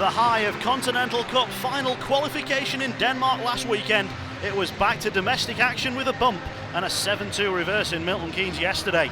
the high of Continental Cup final qualification in Denmark last weekend, it was back to domestic action with a bump and a 7-2 reverse in Milton Keynes yesterday.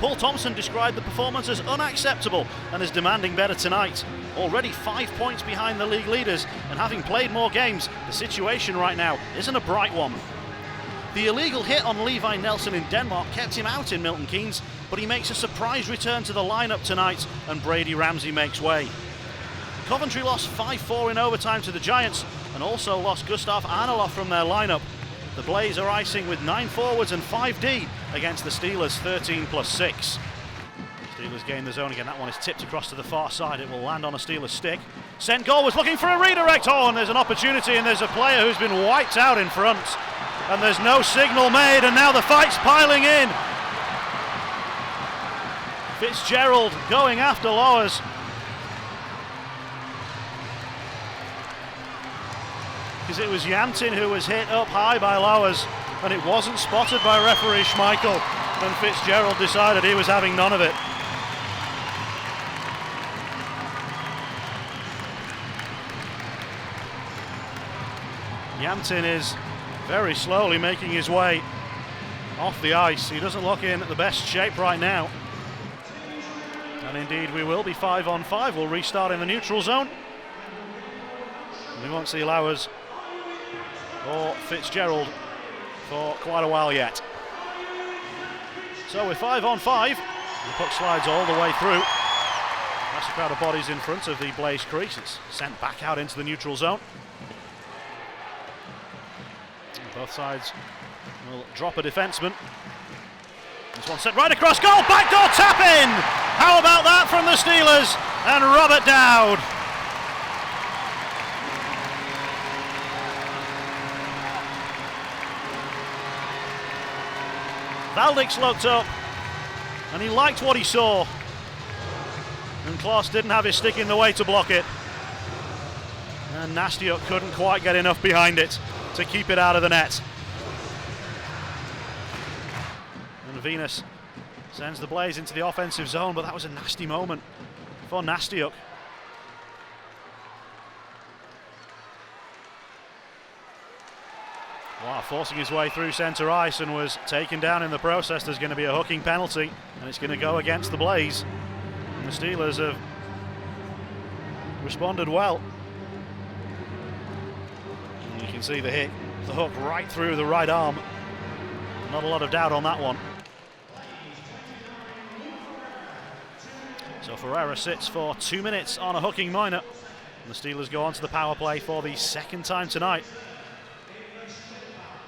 Paul Thompson described the performance as unacceptable and is demanding better tonight. Already 5 points behind the league leaders, and having played more games, the situation right now isn't a bright one. The illegal hit on Levi Nelson in Denmark kept him out in Milton Keynes, but he makes a surprise return to the lineup tonight and Brady Ramsey makes way. Coventry lost 5-4 in overtime to the Giants and also lost Gustav Arnelof from their lineup. The Blaze are icing with 9 forwards and 5D against the Steelers 13+6. Steelers gain the zone again. That one is tipped across to the far side. It will land on a Steelers stick. St. Goal was looking for a redirect. Oh, and there's an opportunity, and there's a player who's been wiped out in front. And there's no signal made, and now the fight's piling in. Fitzgerald going after Lowers. Because it was Yamtin who was hit up high by Lowers, and it wasn't spotted by referee Schmeichel, and Fitzgerald decided he was having none of it. Yamtin is very slowly making his way off the ice. He doesn't look in the best shape right now. And indeed we will be 5-on-5. We'll restart in the neutral zone. We won't see Lowers or Fitzgerald for quite a while yet. So we're 5-on-5. The puck slides all the way through. That's a crowd of bodies in front of the Blaze crease. It's sent back out into the neutral zone. Both sides will drop a defenseman. This one sent right across goal, backdoor tap in! How about that from the Steelers and Robert Dowd? Valdix looked up and he liked what he saw, and Klaus didn't have his stick in the way to block it, and Nastiuk couldn't quite get enough behind it to keep it out of the net. And Venus sends the Blaze into the offensive zone, but that was a nasty moment for Nastiuk. Wow, forcing his way through centre ice and was taken down in the process. There's going to be a hooking penalty, and it's going to go against the Blaze. And the Steelers have responded well. And you can see the hit, the hook right through the right arm. Not a lot of doubt on that one. So Ferreira sits for 2 minutes on a hooking minor. And the Steelers go on to the power play for the second time tonight.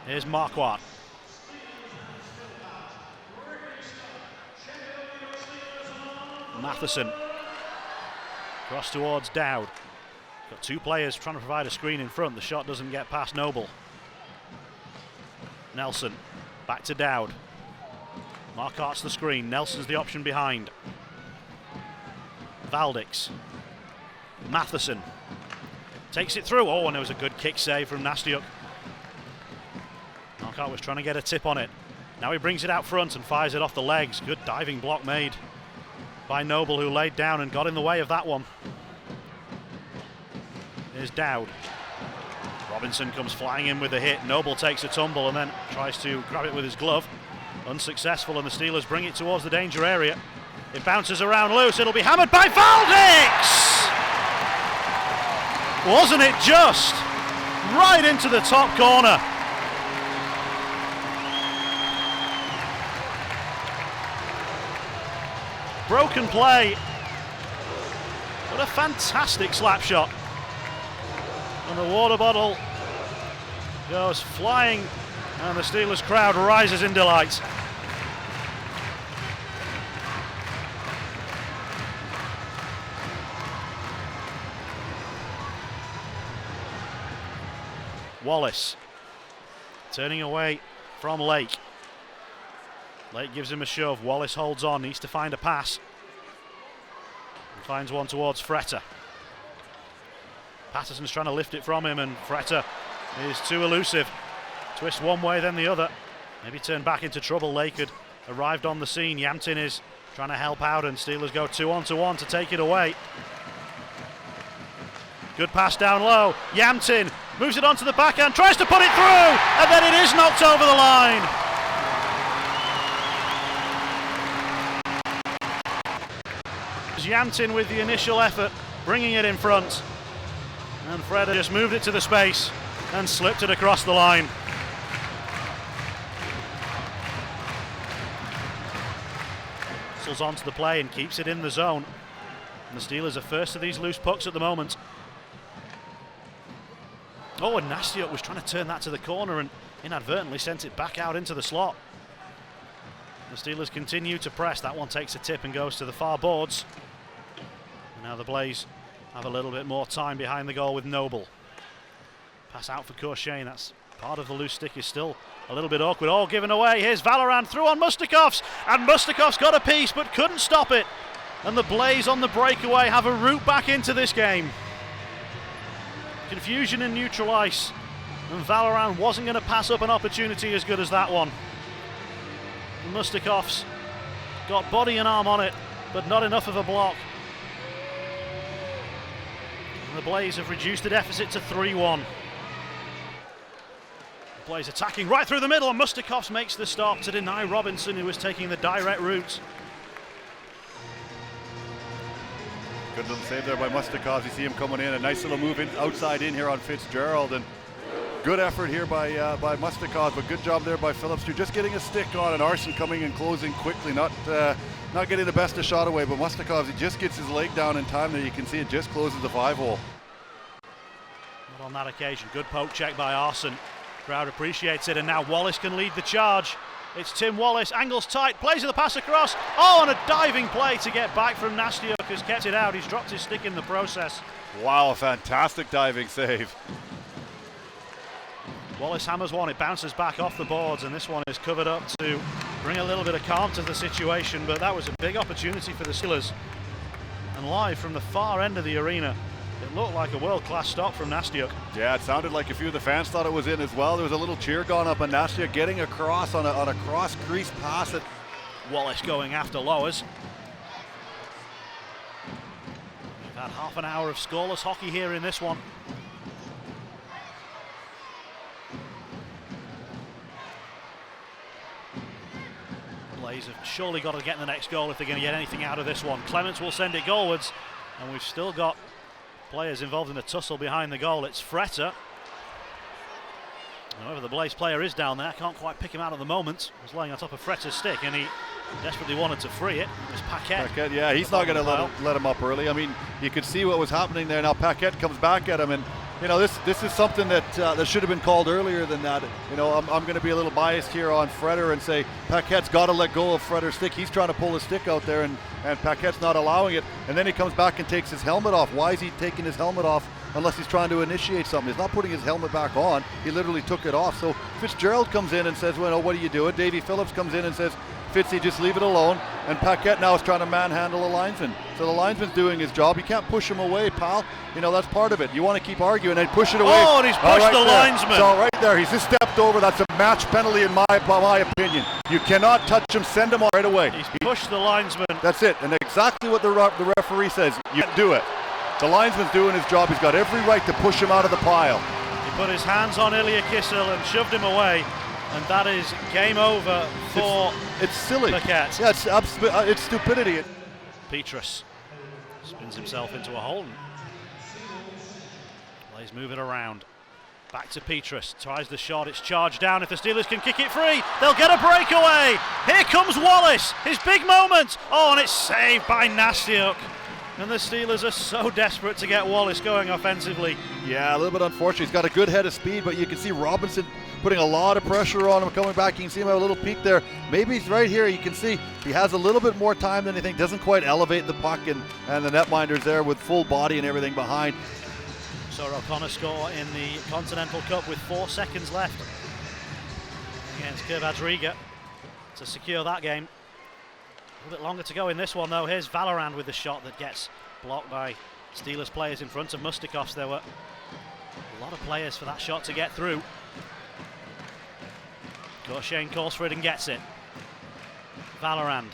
Here's Marquardt. Matheson. Cross towards Dowd. Got two players trying to provide a screen in front. The shot doesn't get past Noble. Nelson. Back to Dowd. Marquardt's the screen. Nelson's the option behind. Valdix. Matheson. Takes it through. Oh, and there was a good kick save from Nastiuk. Marquardt was trying to get a tip on it. Now he brings it out front and fires it off the legs. Good diving block made by Noble, who laid down and got in the way of that one. Here's Dowd. Robinson comes flying in with a hit. Noble takes a tumble and then tries to grab it with his glove. Unsuccessful, and the Steelers bring it towards the danger area. It bounces around loose. It'll be hammered by Valdix! Wasn't it just? Right into the top corner. Broken play, but a fantastic slap shot. And the water bottle goes flying, and the Steelers crowd rises in delight. Wallace turning away from Lake. Lake gives him a shove. Wallace holds on, needs to find a pass. And finds one towards Fretter. Patterson's trying to lift it from him, and Fretter is too elusive. Twist one way, then the other. Maybe turn back into trouble. Lake had arrived on the scene. Yamtin is trying to help out, and Steelers go 2-on-1 to take it away. Good pass down low. Yamtin moves it onto the backhand, tries to put it through, and then it is knocked over the line. Yamtin with the initial effort, bringing it in front. And Fred just moved it to the space and slipped it across the line. Whistles onto the play and keeps it in the zone. And the Steelers are first of these loose pucks at the moment. Oh, and Nastiuk was trying to turn that to the corner and inadvertently sent it back out into the slot. The Steelers continue to press. That one takes a tip and goes to the far boards. And now the Blaze have a little bit more time behind the goal with Noble. Pass out for Korshane. That's part of the loose stick, is still a little bit awkward. All given away. Here's Valorant through on Mustakovs. And Mustakovs got a piece but couldn't stop it. And the Blaze on the breakaway have a route back into this game. Confusion in neutral ice. And Valorant wasn't going to pass up an opportunity as good as that one. And Mustakovs got body and arm on it, but not enough of a block. And the Blaze have reduced the deficit to 3-1. The Blaze attacking right through the middle, and Mustakovs makes the stop to deny Robinson, who was taking the direct route. Good little save there by Mustakovs. You see him coming in, a nice little move in, outside in here on Fitzgerald, and good effort here by Mustakovs, but good job there by Phillips too. Just getting a stick on, and Arson coming and closing quickly, not getting the best of shot away, but Mustakovs, he just gets his leg down in time there. You can see it just closes the 5-hole. Not on that occasion. Good poke check by Arson. Crowd appreciates it, and now Wallace can lead the charge. It's Tim Wallace, angles tight, plays the pass across. Oh, and a diving play to get back from Nastiuk, has kept it out. He's dropped his stick in the process. Wow, a fantastic diving save. Wallace hammers one, it bounces back off the boards, and this one is covered up to bring a little bit of calm to the situation, but that was a big opportunity for the Steelers. And live from the far end of the arena, it looked like a world-class stop from Nastiuk. Yeah, it sounded like a few of the fans thought it was in as well. There was a little cheer gone up, and Nastiuk getting across on a cross-crease pass. Wallace going after Lowers. We've had half an hour of scoreless hockey here in this one. Blaze have surely got to get the next goal if they're going to get anything out of this one. Clements will send it goalwards, and we've still got players involved in a tussle behind the goal. It's Fretter. However, the Blaze player is down there. I can't quite pick him out at the moment. He's laying on top of Fretter's stick, and he desperately wanted to free it. It was Paquette. Paquette, yeah, he's not going to let him up early. I mean, you could see what was happening there. Now Paquette comes back at him, and you know, this is something that should have been called earlier than that. You know, I'm going to be a little biased here on Fretter and say Paquette's got to let go of Fretter's stick. He's trying to pull his stick out there, and Paquette's not allowing it. And then he comes back and takes his helmet off. Why is he taking his helmet off unless he's trying to initiate something? He's not putting his helmet back on. He literally took it off. So Fitzgerald comes in and says, well, what are you doing? Davey Phillips comes in and says, Fitzy, just leave it alone. And Paquette now is trying to manhandle a linesman. So the linesman's doing his job. You can't push him away, pal. You know, that's part of it. You want to keep arguing and push it away. Oh, and he's pushed the linesman. So right there, he's just stepped over. That's a match penalty in my opinion. You cannot touch him. Send him right away. He's pushed the linesman. That's it. And exactly what the referee says. You can't do it. The linesman's doing his job. He's got every right to push him out of the pile. He put his hands on Ilya Kissel and shoved him away. And that is game over for it's silly. Paquette. Yeah, it's stupidity. Petrus spins himself into a hole. Blaze move it around. Back to Petrus. Tries the shot. It's charged down. If the Steelers can kick it free, they'll get a breakaway. Here comes Wallace. His big moment. Oh, and it's saved by Nastiuk. And the Steelers are so desperate to get Wallace going offensively. Yeah, a little bit unfortunate. He's got a good head of speed, but you can see Robinson putting a lot of pressure on him coming back. You can see him have a little peek there. Maybe he's right here. You can see he has a little bit more time than anything. Doesn't quite elevate the puck, and the netminder's there with full body and everything behind. Saw O'Connor score in the Continental Cup with 4 seconds left against Kirvadz Riga to secure that game. A little bit longer to go in this one though. Here's Valorant with the shot that gets blocked by Steelers players in front of Mustakovs. There were a lot of players for that shot to get through. Korshane calls for it and gets it. Valorant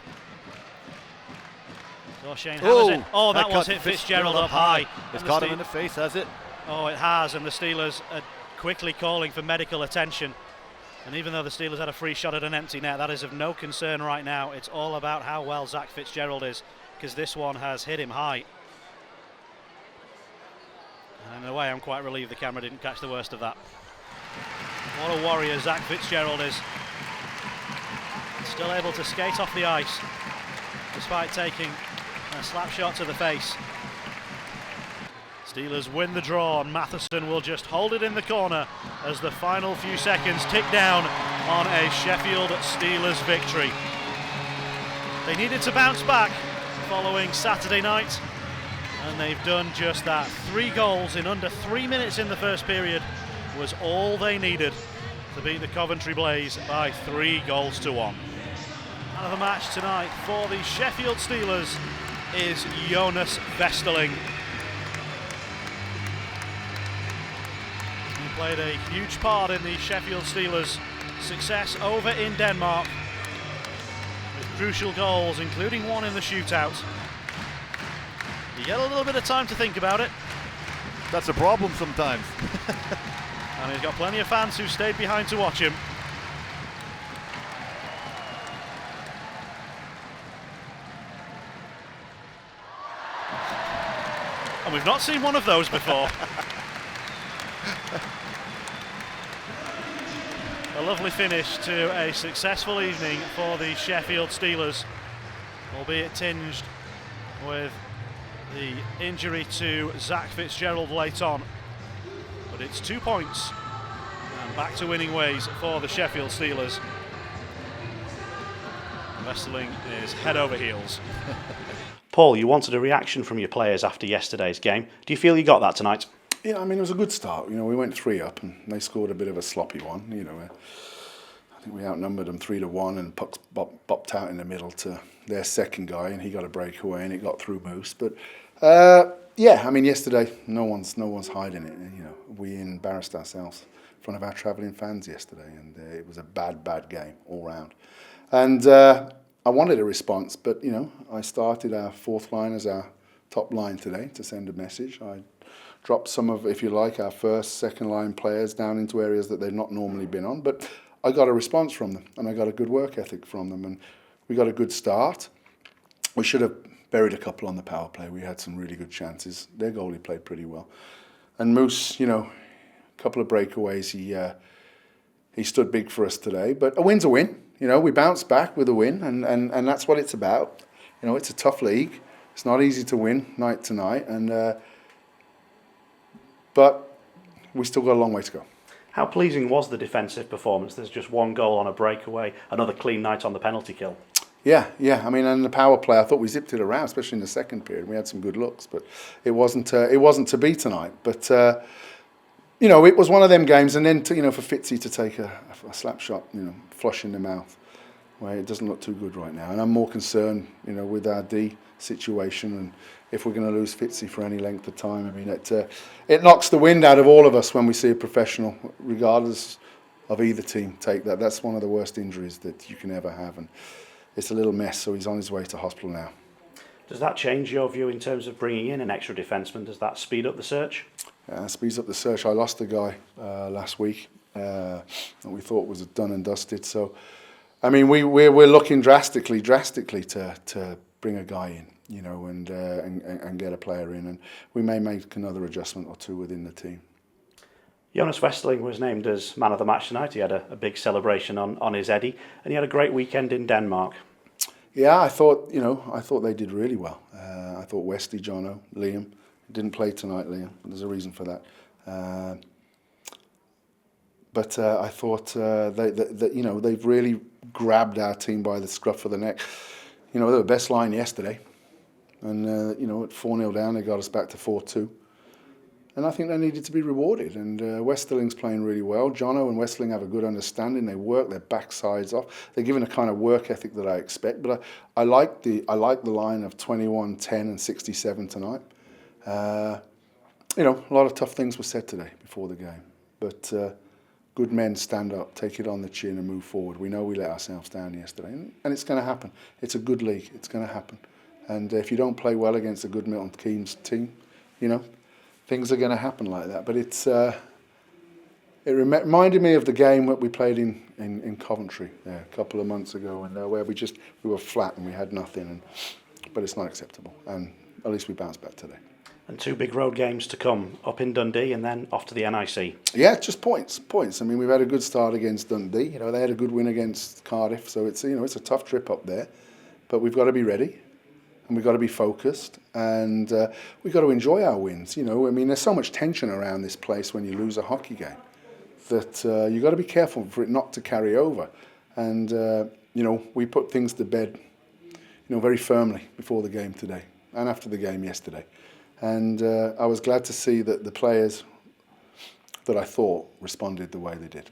Shane hammers it. Oh, that one's cut hit Fitzgerald up high. It's caught him in the face, has it? Oh, it has, and the Steelers are quickly calling for medical attention. And even though the Steelers had a free shot at an empty net, that is of no concern right now. It's all about how well Zach Fitzgerald is, because this one has hit him high. And in a way, I'm quite relieved the camera didn't catch the worst of that. What a warrior Zach Fitzgerald is. Still able to skate off the ice, despite taking a slap shot to the face. Steelers win the draw, and Matheson will just hold it in the corner as the final few seconds tick down on a Sheffield Steelers victory. They needed to bounce back following Saturday night, and they've done just that. 3 goals in under 3 minutes in the first period was all they needed to beat the Coventry Blaze by 3-1. Man of the match tonight for the Sheffield Steelers is Jonas Vesterling. He played a huge part in the Sheffield Steelers' success over in Denmark, with crucial goals, including one in the shootout. You get a little bit of time to think about it. That's a problem sometimes. And he's got plenty of fans who stayed behind to watch him. And we've not seen one of those before. A lovely finish to a successful evening for the Sheffield Steelers, albeit tinged with the injury to Zach Fitzgerald late on. But it's 2 points and back to winning ways for the Sheffield Steelers. Vesterling is head over heels. Paul, you wanted a reaction from your players after yesterday's game. Do you feel you got that tonight? Yeah, I mean, it was a good start. You know, we went 3 up and they scored a bit of a sloppy one. You know, I think we outnumbered them 3-1, and pucks bopped out in the middle to their second guy, and he got a breakaway and it got through Moose. But yeah, I mean, yesterday no one's hiding it. You know, we embarrassed ourselves in front of our travelling fans yesterday, and it was a bad game all round. And I wanted a response, but you know, I started our 4th line as our top line today to send a message. I dropped some of, if you like, our 1st, 2nd line players down into areas that they've not normally been on, but I got a response from them, and I got a good work ethic from them, and we got a good start. We should have buried a couple on the power play. We had some really good chances. Their goalie played pretty well. And Moose, you know, a couple of breakaways, he stood big for us today, but a win's a win. You know, we bounced back with a win, and that's what it's about. You know, it's a tough league. It's not easy to win night to night, and but we still got a long way to go. How pleasing was the defensive performance? There's just 1 goal on a breakaway, another clean night on the penalty kill. Yeah. I mean, and the power play, I thought we zipped it around, especially in the second period. We had some good looks, but it wasn't to be tonight. But you know, it was one of them games, and then you know, for Fitzy to take a slap shot, you know, flush in the mouth, well, it doesn't look too good right now. And I'm more concerned, you know, with our D situation, and if we're going to lose Fitzy for any length of time. I mean, it knocks the wind out of all of us when we see a professional, regardless of either team, take that. That's one of the worst injuries that you can ever have, and it's a little mess. So he's on his way to hospital now. Does that change your view in terms of bringing in an extra defenseman? Does that speed up the search? Speeds up the search. I lost a guy last week that we thought was done and dusted. So, I mean, we're looking drastically to bring a guy in, you know, and get a player in, and we may make another adjustment or 2 within the team. Jonas Vesterling was named as man of the match tonight. He had a big celebration on his Eddie, and he had a great weekend in Denmark. Yeah, I thought they did really well. I thought Westy, Jono, Liam didn't play tonight. Liam, there's a reason for that. But I thought that you know, they've really grabbed our team by the scruff of the neck. You know, they were the best line yesterday, and you know, at 4-0 down, they got us back to 4-2. And I think they needed to be rewarded. And Westerling's playing really well. Jono and Westerling have a good understanding. They work their backsides off. They're given a kind of work ethic that I expect. But I like the line of 21, 10, and 67 tonight. You know, a lot of tough things were said today before the game. But good men stand up, take it on the chin, and move forward. We know we let ourselves down yesterday, and it's going to happen. It's a good league. It's going to happen. And if you don't play well against a good Milton Keynes team, you know, things are going to happen like that. But it's it reminded me of the game that we played in Coventry a couple of months ago, and where we were flat and we had nothing. But it's not acceptable, and at least we bounced back today. And 2 big road games to come, up in Dundee and then off to the NIC. Yeah, just points. I mean, we've had a good start against Dundee. You know, they had a good win against Cardiff, so it's it's a tough trip up there. But we've got to be ready, and we've got to be focused, and we've got to enjoy our wins. You know, I mean, there's so much tension around this place when you lose a hockey game that you've got to be careful for it not to carry over. And we put things to bed, very firmly before the game today and after the game yesterday. And I was glad to see that the players that I thought responded the way they did.